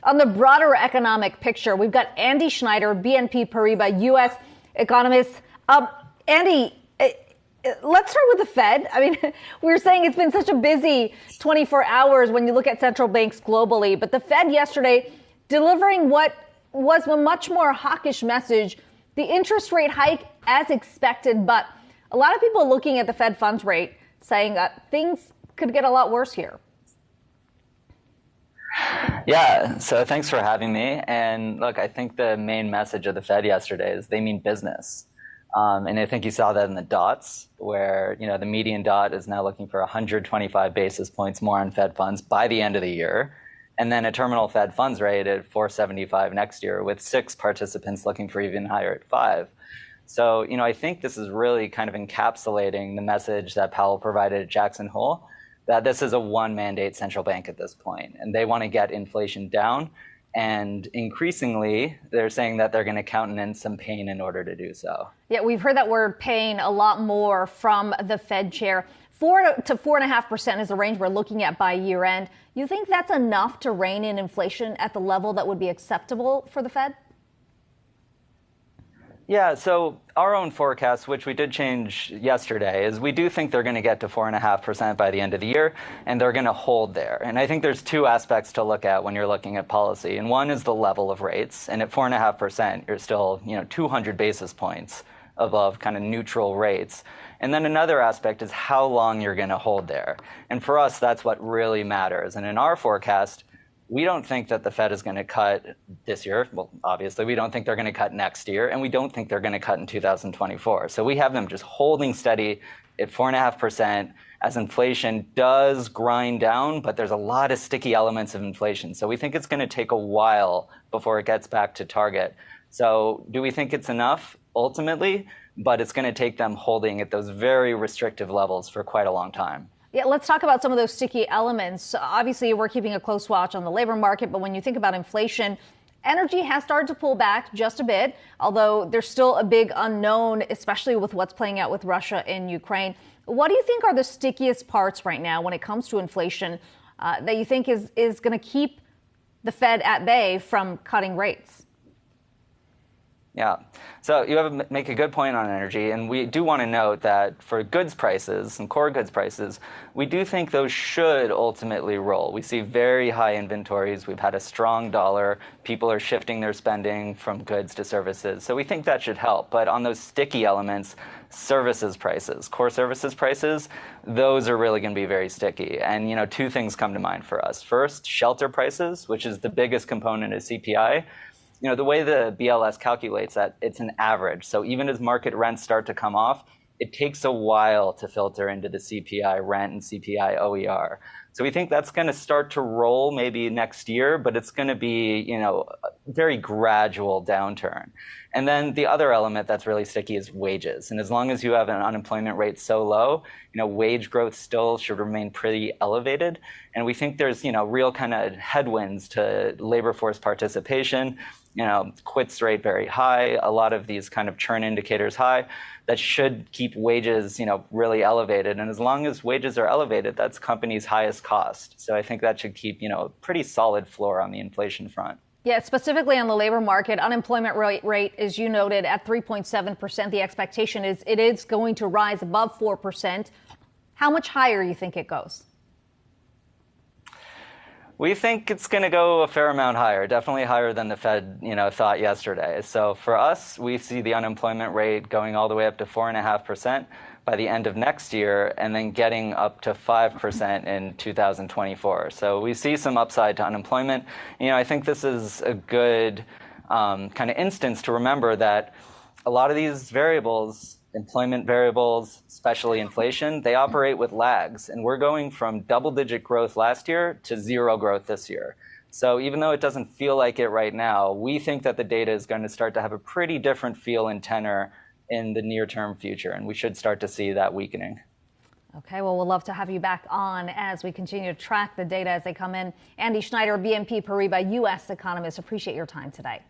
on the broader economic picture. We've got Andy Schneider, BNP Paribas, U.S. economist. Andy, let's start with the Fed. I mean, we were saying it's been such a busy 24 hours when you look at central banks globally. But the Fed yesterday delivering what was a much more hawkish message, the interest rate hike as expected. But a lot of people looking at the Fed funds rate saying things could get a lot worse here. Yeah, so thanks for having me. And look, I think the main message of the Fed yesterday is they mean business. And I think you saw that in the dots where, the median dot is now looking for 125 basis points more on Fed funds by the end of the year. And then a terminal Fed funds rate at 475 next year with 6 participants looking for even higher at 5. So, I think this is really kind of encapsulating the message that Powell provided at Jackson Hole, that this is a one mandate central bank at this point, and they want to get inflation down. And increasingly, they're saying that they're going to countenance some pain in order to do so. Yeah, we've heard that word pain a lot more from the Fed chair. 4 to 4.5% is the range we're looking at by year end. You think that's enough to rein in inflation at the level that would be acceptable for the Fed? Yeah, so our own forecast, which we did change yesterday, is we do think they're going to get to 4.5% by the end of the year, and they're going to hold there. And I think there's 2 aspects to look at when you're looking at policy. And one is the level of rates. And at 4.5%, you're still, 200 basis points above kind of neutral rates. And then another aspect is how long you're going to hold there. And for us, that's what really matters. And in our forecast, we don't think that the Fed is going to cut this year. Well, obviously, we don't think they're going to cut next year, and we don't think they're going to cut in 2024. So we have them just holding steady at 4.5% as inflation does grind down, but there's a lot of sticky elements of inflation. So we think it's going to take a while before it gets back to target. So do we think it's enough? Ultimately, but it's going to take them holding at those very restrictive levels for quite a long time. Yeah, let's talk about some of those sticky elements. Obviously, we're keeping a close watch on the labor market, but when you think about inflation, energy has started to pull back just a bit, although there's still a big unknown, especially with what's playing out with Russia and Ukraine. What do you think are the stickiest parts right now when it comes to inflation that you think is going to keep the Fed at bay from cutting rates? Yeah, so you make a good point on energy, and we do want to note that for goods prices and core goods prices, we do think those should ultimately roll. We see very high inventories. We've had a strong dollar. People are shifting their spending from goods to services. So we think that should help. But on those sticky elements, services prices, core services prices, those are really going to be very sticky. And, 2 things come to mind for us. First, shelter prices, which is the biggest component of CPI. The way the BLS calculates that, it's an average. So even as market rents start to come off, it takes a while to filter into the CPI rent and CPI OER. So we think that's going to start to roll maybe next year, but it's going to be, a very gradual downturn. And then the other element that's really sticky is wages. And as long as you have an unemployment rate so low, wage growth still should remain pretty elevated. And we think there's, real kind of headwinds to labor force participation. Quits rate very high, a lot of these kind of churn indicators high, that should keep wages, really elevated. And as long as wages are elevated, that's companies' highest cost. So I think that should keep, a pretty solid floor on the inflation front. Yeah, specifically on the labor market, unemployment rate, as you noted, at 3.7%. The expectation is it is going to rise above 4%. How much higher do you think it goes? We think it's going to go a fair amount higher, definitely higher than the Fed, thought yesterday. So for us, we see the unemployment rate going all the way up to 4.5% by the end of next year, and then getting up to 5% in 2024. So we see some upside to unemployment. I think this is a good kind of instance to remember that a lot of these variables, employment variables, especially inflation, they operate with lags. And we're going from double-digit growth last year to 0 growth this year. So even though it doesn't feel like it right now, we think that the data is going to start to have a pretty different feel and tenor in the near-term future. And we should start to see that weakening. Okay, well, we'll love to have you back on as we continue to track the data as they come in. Andy Schneider, BNP Paribas, U.S. economist. Appreciate your time today.